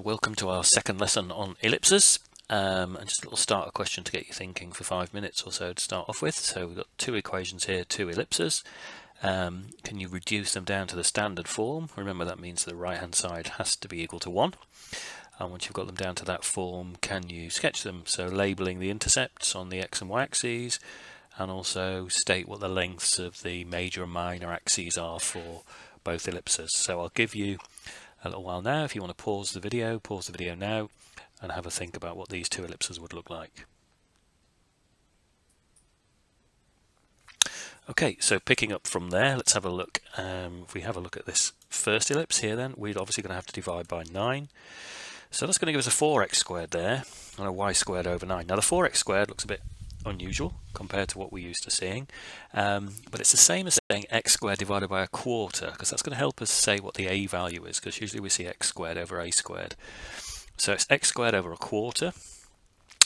Welcome to our second lesson on ellipses, and just a little starter question to get you thinking for 5 minutes or so to start off with. So we've got two equations here, two ellipses. Can you reduce them down to the standard form? Remember, that means the right hand side has to be equal to 1. And once you've got them down to that form, can you sketch them? So labelling the intercepts on the x and y axes, and also state what the lengths of the major and minor axes are for both ellipses. So I'll give you a little while now. If you want to pause the video now and have a think about what these two ellipses would look like. Okay, so picking up from there, let's have a look. If we have a look at this first ellipse here, then we're obviously going to have to divide by 9. So that's going to give us a 4x squared there and a y squared over 9. Now the 4x squared looks a bit unusual compared to what we're used to seeing, but it's the same as saying x squared divided by a quarter, because that's going to help us say what the a value is, because usually we see x squared over a squared. So it's x squared over a quarter.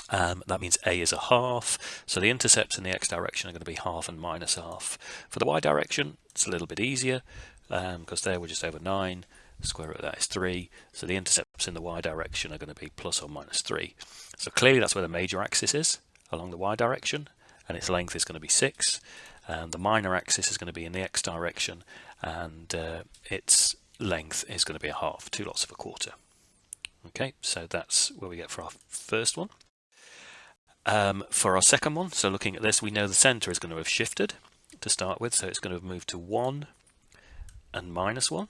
That means a is a half, so the intercepts in the x direction are going to be half and minus half. For the y direction, it's a little bit easier, because there we're just over 9. Square root of that is 3, so the intercepts in the y direction are going to be plus or minus 3. So clearly that's where the major axis is, along the y direction, and its length is going to be 6, and the minor axis is going to be in the x direction, and its length is going to be a half, 2 lots of a quarter. Okay, so that's where we get for our first one. For our second one, so looking at this, we know the centre is going to have shifted to start with, so it's going to have moved to 1 and minus 1.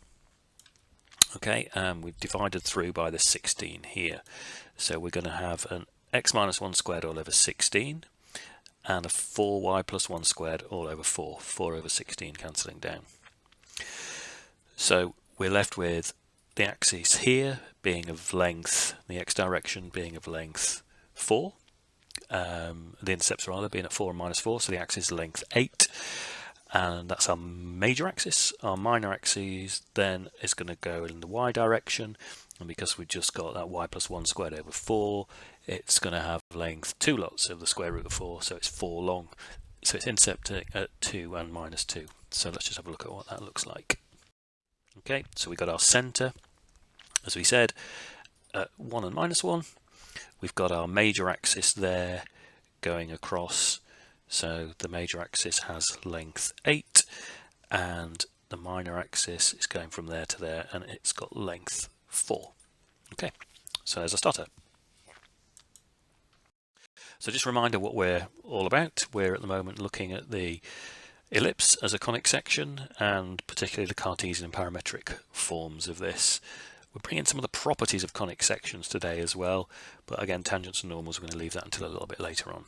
Okay, and we've divided through by the 16 here, so we're going to have an x minus 1 squared all over 16 and a 4y plus 1 squared all over 4, 4 over 16 cancelling down. So we're left with the axis here being of length, the x direction being of length 4, the intercepts rather being at 4 and minus 4, so the axis length 8, and that's our major axis. Our minor axis then is going to go in the y direction, and because we've just got that y plus 1 squared over 4, it's going to have length 2 lots of the square root of 4, so it's 4 long. So it's intercepting at 2 and minus 2. So let's just have a look at what that looks like. Okay, so we got our centre, as we said, at 1 and minus 1. We've got our major axis there going across, so the major axis has length 8, and the minor axis is going from there to there, and it's got length 4. Okay, so there's a starter. So just a reminder what we're all about. We're at the moment looking at the ellipse as a conic section, and particularly the Cartesian and parametric forms of this. We're bringing some of the properties of conic sections today as well, but again, tangents and normals, we're going to leave that until a little bit later on.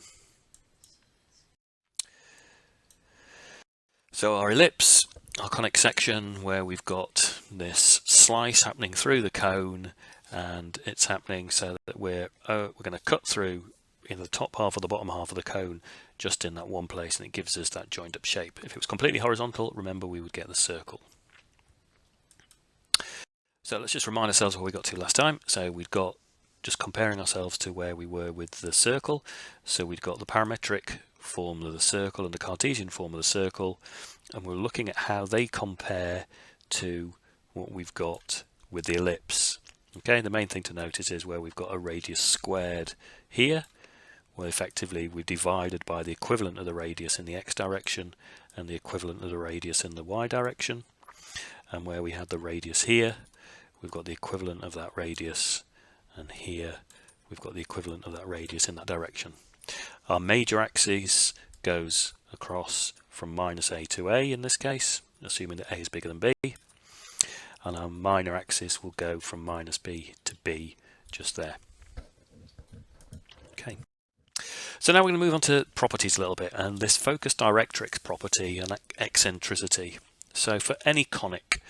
So our ellipse, our conic section, where we've got this slice happening through the cone, and it's happening so that we're going to cut through in the top half or the bottom half of the cone just in that one place, and it gives us that joined up shape. If it was completely horizontal, remember, we would get the circle. So let's just remind ourselves what we got to last time. So we'd got, just comparing ourselves to where we were with the circle, so we'd got the parametric form of the circle and the Cartesian form of the circle, and we're looking at how they compare to what we've got with the ellipse. Okay, the main thing to notice is where we've got a radius squared here, where effectively we've divided by the equivalent of the radius in the x direction and the equivalent of the radius in the y direction, and where we had the radius here, we've got the equivalent of that radius, and here we've got the equivalent of that radius in that direction. Our major axis goes across from minus a to a in this case, assuming that a is bigger than b, and our minor axis will go from minus b to b just there. Okay, so now we're going to move on to properties a little bit, and this focus directrix property and eccentricity. So for any conic,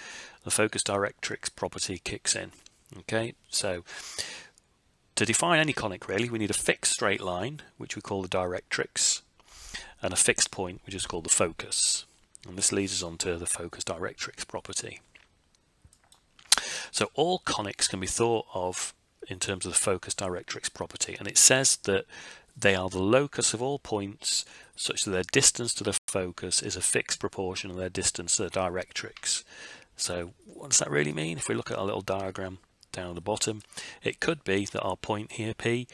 the focus directrix property kicks in. Okay, so to define any conic, really, we need a fixed straight line, which we call the directrix, and a fixed point, which is called the focus. And this leads us on to the focus directrix property. So all conics can be thought of in terms of the focus directrix property, and it says that they are the locus of all points such that their distance to the focus is a fixed proportion of their distance to the directrix. So what does that really mean? If we look at our little diagram down at the bottom. It could be that our point here, P,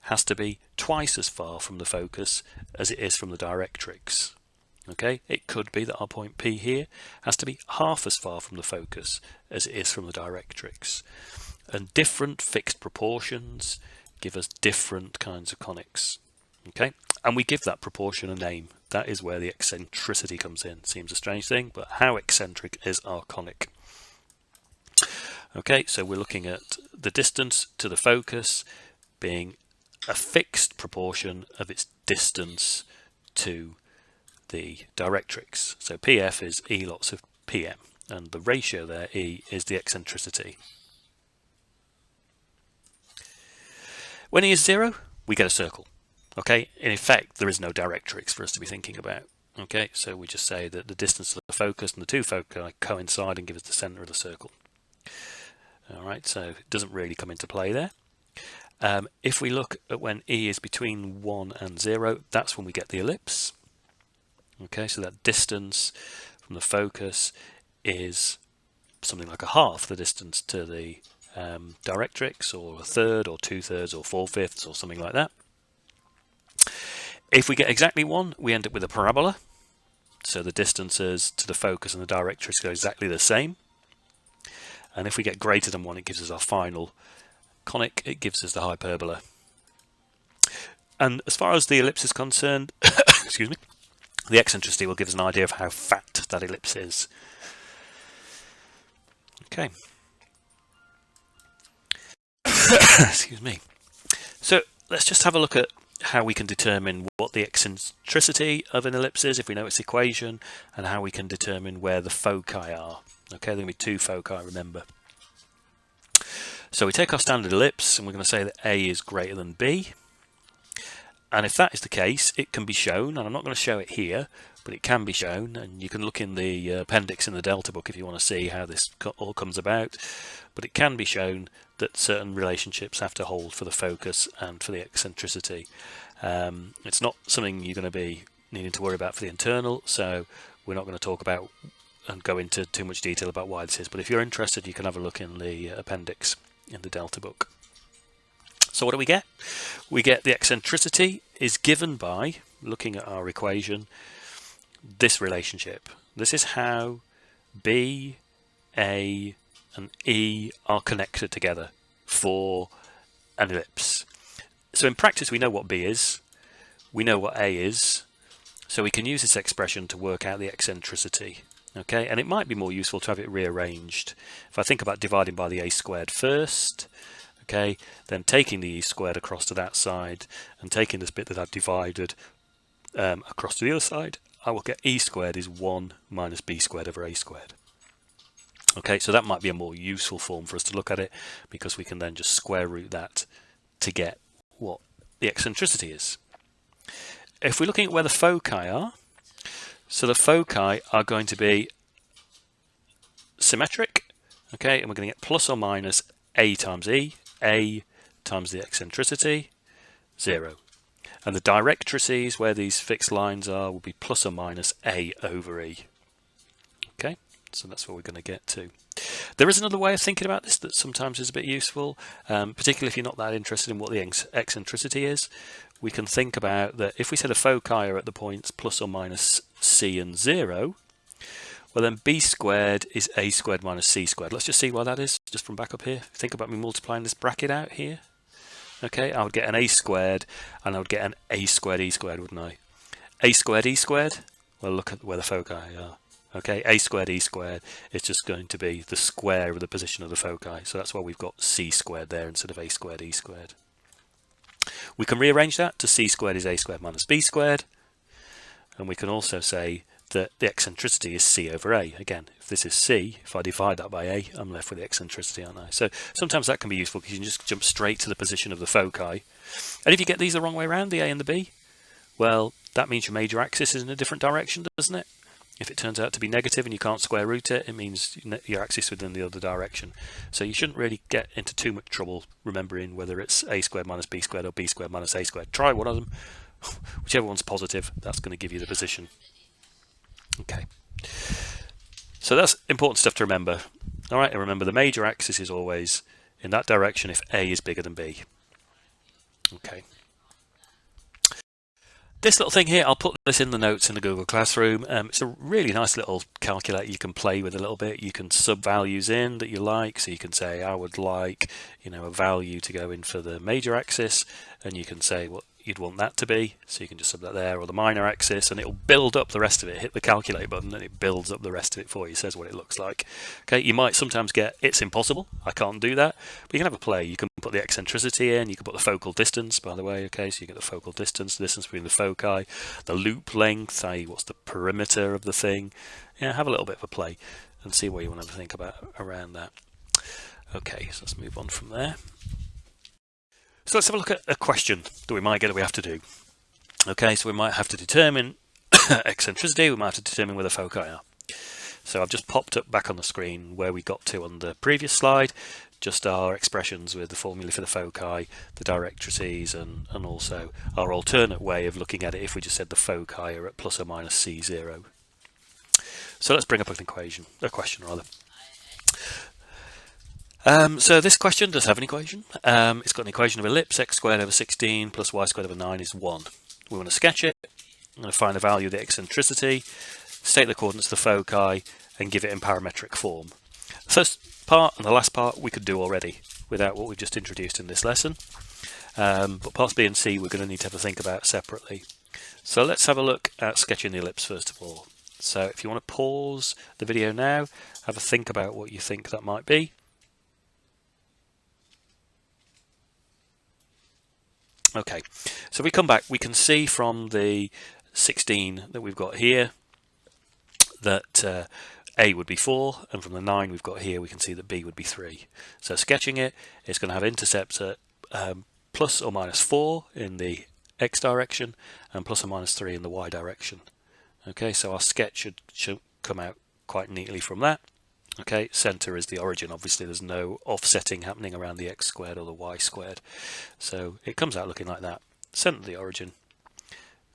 has to be twice as far from the focus as it is from the directrix. Okay, it could be that our point P here has to be half as far from the focus as it is from the directrix. And different fixed proportions give us different kinds of conics. Okay, and we give that proportion a name. That is where the eccentricity comes in. Seems a strange thing, but how eccentric is our conic? Okay, so we're looking at the distance to the focus being a fixed proportion of its distance to the directrix. So PF is E lots of PM, and the ratio there, E, is the eccentricity. When E is 0, we get a circle. Okay, in effect, there is no directrix for us to be thinking about. Okay, so we just say that the distance of the focus and the two foci coincide and give us the center of the circle. All right, so it doesn't really come into play there. If we look at when E is between 1 and 0, that's when we get the ellipse. Okay, so that distance from the focus is something like a half the distance to the directrix, or a third, or 2/3, or 4/5, or something like that. If we get exactly 1, we end up with a parabola. So the distances to the focus and the directrix go exactly the same. And if we get greater than 1, it gives us our final conic. It gives us the hyperbola. And as far as the ellipse is concerned, excuse me, the eccentricity will give us an idea of how fat that ellipse is. Okay. Excuse me. So let's just have a look at how we can determine what the eccentricity of an ellipse is if we know its equation, and how we can determine where the foci are. Okay, there are going to be 2 foci, remember. So we take our standard ellipse and we're going to say that A is greater than B. And if that is the case, it can be shown, and I'm not going to show it here, but it can be shown, and you can look in the appendix in the Delta book if you want to see how this all comes about. But it can be shown that certain relationships have to hold for the focus and for the eccentricity. It's not something you're going to be needing to worry about for the internal, so we're not going to talk about and go into too much detail about why this is. But if you're interested, you can have a look in the appendix in the Delta book. So what do we get? We get the eccentricity is given by, looking at our equation, this relationship. This is how B, A, and E are connected together for an ellipse. So in practice, we know what B is, we know what A is, so we can use this expression to work out the eccentricity. Okay, and it might be more useful to have it rearranged. If I think about dividing by the A squared first, okay, then taking the E squared across to that side and taking this bit that I've divided across to the other side, I will get E squared is 1 minus B squared over A squared. Okay, so that might be a more useful form for us to look at it, because we can then just square root that to get what the eccentricity is. If we're looking at where the foci are, so the foci are going to be symmetric, okay, and we're going to get plus or minus A times E, A times the eccentricity, 0. And the directrices, where these fixed lines are, will be plus or minus A over E. Okay, so that's what we're going to get to. There is another way of thinking about this that sometimes is a bit useful, particularly if you're not that interested in what the eccentricity is. We can think about that if we said a foci are at the points plus or minus C and 0, well then B squared is A squared minus C squared. Let's just see why that is, just from back up here. Think about me multiplying this bracket out here. Okay, I would get an A squared, and I would get an A squared E squared, wouldn't I? A squared E squared, well look at where the foci are. Okay, A squared E squared is just going to be the square of the position of the foci. So that's why we've got C squared there instead of A squared E squared. We can rearrange that to C squared is A squared minus B squared. And we can also say that the eccentricity is C over A. Again, if this is C, if I divide that by A, I'm left with the eccentricity, aren't I? So sometimes that can be useful because you can just jump straight to the position of the foci. And if you get these the wrong way around, the A and the B, well, that means your major axis is in a different direction, doesn't it? If it turns out to be negative and you can't square root it, it means your axis within the other direction. So you shouldn't really get into too much trouble remembering whether it's A squared minus B squared or B squared minus A squared. Try one of them. Whichever one's positive, that's going to give you the position. Okay. So that's important stuff to remember. All right, and remember the major axis is always in that direction if A is bigger than B. Okay. This little thing here, I'll put this in the notes in the Google Classroom. It's a really nice little calculator you can play with a little bit. You can sub values in that you like. So you can say, I would like, a value to go in for the major axis, and you can say what you'd want that to be. So you can just sub that there, or the minor axis, and it'll build up the rest of it. Hit the calculate button and it builds up the rest of it for you, says what it looks like. Okay, you might sometimes get, it's impossible, I can't do that, but you can have a play. You can put the eccentricity in, you can put the focal distance, by the way, okay, so you get the focal distance, the distance between the foci, the loop length, i.e. what's the perimeter of the thing. Yeah, have a little bit of a play and see what you want to think about around that. Okay, so let's move on from there. So let's have a look at a question that we might get that we have to do. Okay, so we might have to determine eccentricity, we might have to determine where the foci are. So I've just popped up back on the screen where we got to on the previous slide, just our expressions with the formula for the foci, the directrices, and also our alternate way of looking at it if we just said the foci are at plus or minus C0. So let's bring up a question rather. So this question does have an equation. It's got an equation of ellipse x squared over 16 plus y squared over 9 is 1. We want to sketch it. I'm going to find the value of the eccentricity, state the coordinates of the foci, and give it in parametric form. The first part and the last part we could do already without what we've just introduced in this lesson. But parts B and C we're going to need to have a think about separately. So let's have a look at sketching the ellipse first of all. So if you want to pause the video now, have a think about what you think that might be. Okay, so we come back, we can see from the 16 that we've got here that A would be 4, and from the 9 we've got here we can see that B would be 3. So sketching it, it's going to have intercepts at plus or minus 4 in the x direction and plus or minus 3 in the y direction. Okay, so our sketch should come out quite neatly from that. Okay, center is the origin. Obviously there's no offsetting happening around the x squared or the y squared, so it comes out looking like that. Center of the origin,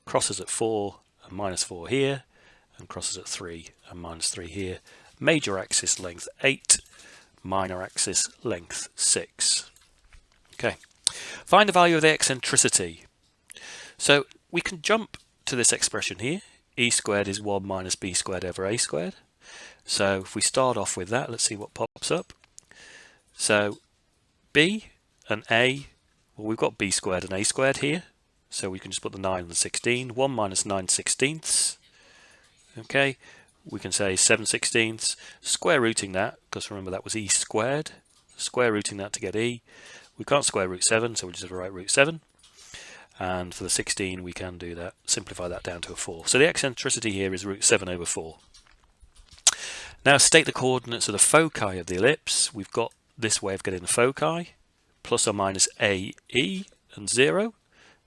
crosses at 4 and minus 4 here, and crosses at 3 and minus 3 here. Major axis length 8, minor axis length 6. Okay, find the value of the eccentricity. So we can jump to this expression here. E squared is 1 minus b squared over a squared. So if we start off with that, let's see what pops up. So b and a, well, we've got b squared and a squared here, so we can just put the 9 and the 16. 1 minus 9/16. Okay, we can say 7/16. Square rooting that, because remember that was e squared. Square rooting that to get e. We can't square root 7, so we just have to write root 7. And for the 16 we can do that, simplify that down to a 4. So the eccentricity here is root 7 over 4. Now state the coordinates of the foci of the ellipse. We've got this way of getting the foci, plus or minus a, e, and 0,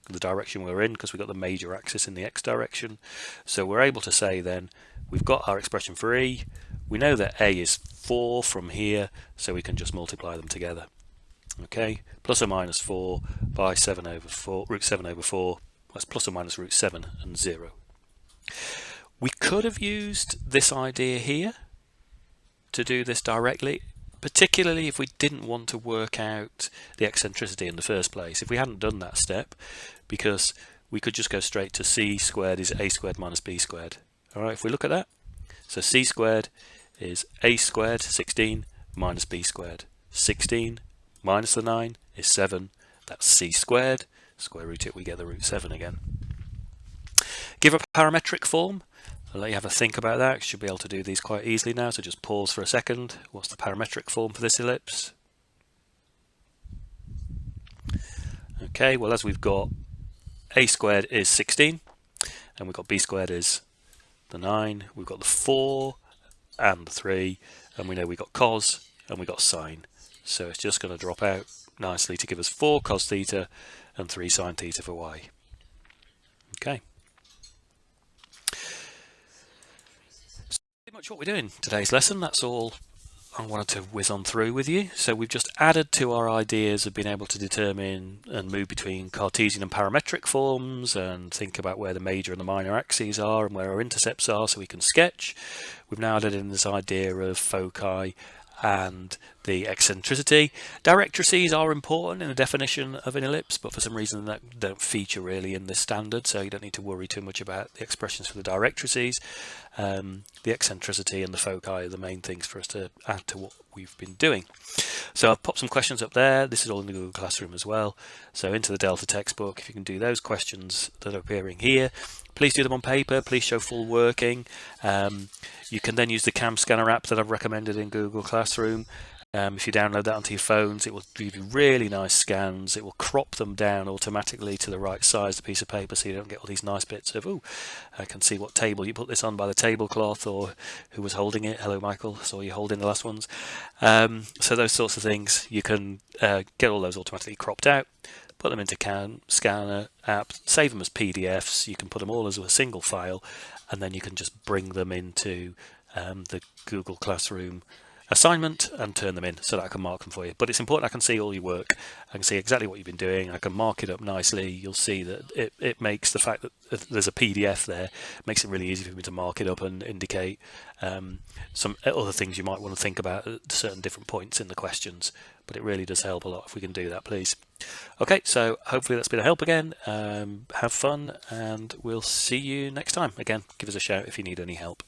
the direction we're in, because we've got the major axis in the x direction. So we're able to say then, we've got our expression for e, we know that a is 4 from here, so we can just multiply them together. Okay, plus or minus 4 by 7 over 4, root 7 over 4, that's plus or minus root 7 and 0. We could have used this idea here to do this directly, particularly if we didn't want to work out the eccentricity in the first place. If we hadn't done that step, because we could just go straight to c squared is a squared minus b squared. Alright, if we look at that, so c squared is a squared, 16, minus b squared. 16 minus the 9 is 7, that's c squared. Square root it, we get the root 7 again. Give a parametric form. I'll let you have a think about that. You should be able to do these quite easily now, so just pause for a second. What's the parametric form for this ellipse? Okay, well, as we've got a squared is 16, and we've got b squared is the 9, we've got the 4 and the 3, and we know we've got cos and we've got sine. So it's just going to drop out nicely to give us 4 cos theta and 3 sine theta for y. Okay. Pretty much what we're doing today's lesson. That's all I wanted to whiz on through with you. So we've just added to our ideas of being able to determine and move between Cartesian and parametric forms and think about where the major and the minor axes are and where our intercepts are so we can sketch. We've now added in this idea of foci and the eccentricity. Directrices are important in the definition of an ellipse, but for some reason that don't feature really in this standard, so you don't need to worry too much about the expressions for the directrices. The eccentricity and the foci are the main things for us to add to what we've been doing. So I've popped some questions up there. This is all in the Google Classroom as well. So into the Delta textbook, if you can do those questions that are appearing here, please do them on paper. Please show full working. You can then use the Cam Scanner app that I've recommended in Google Classroom. If you download that onto your phones, it will give you really nice scans. It will crop them down automatically to the right size of the piece of paper, so you don't get all these nice bits of, oh, I can see what table you put this on by the tablecloth, or who was holding it. Hello, Michael, saw you holding the last ones. So those sorts of things, you can get all those automatically cropped out, put them into Cam Scanner app, save them as PDFs. You can put them all as a single file, and then you can just bring them into the Google Classroom assignment and turn them in so that I can mark them for you. But it's important I can see all your work. I can see exactly what you've been doing. I can mark it up nicely. You'll see that it makes the fact that there's a PDF there makes it really easy for me to mark it up and indicate some other things you might want to think about at certain different points in the questions. But it really does help a lot if we can do that, please. Okay, so hopefully that's been a help again. Have fun, and we'll see you next time. Again, give us a shout if you need any help.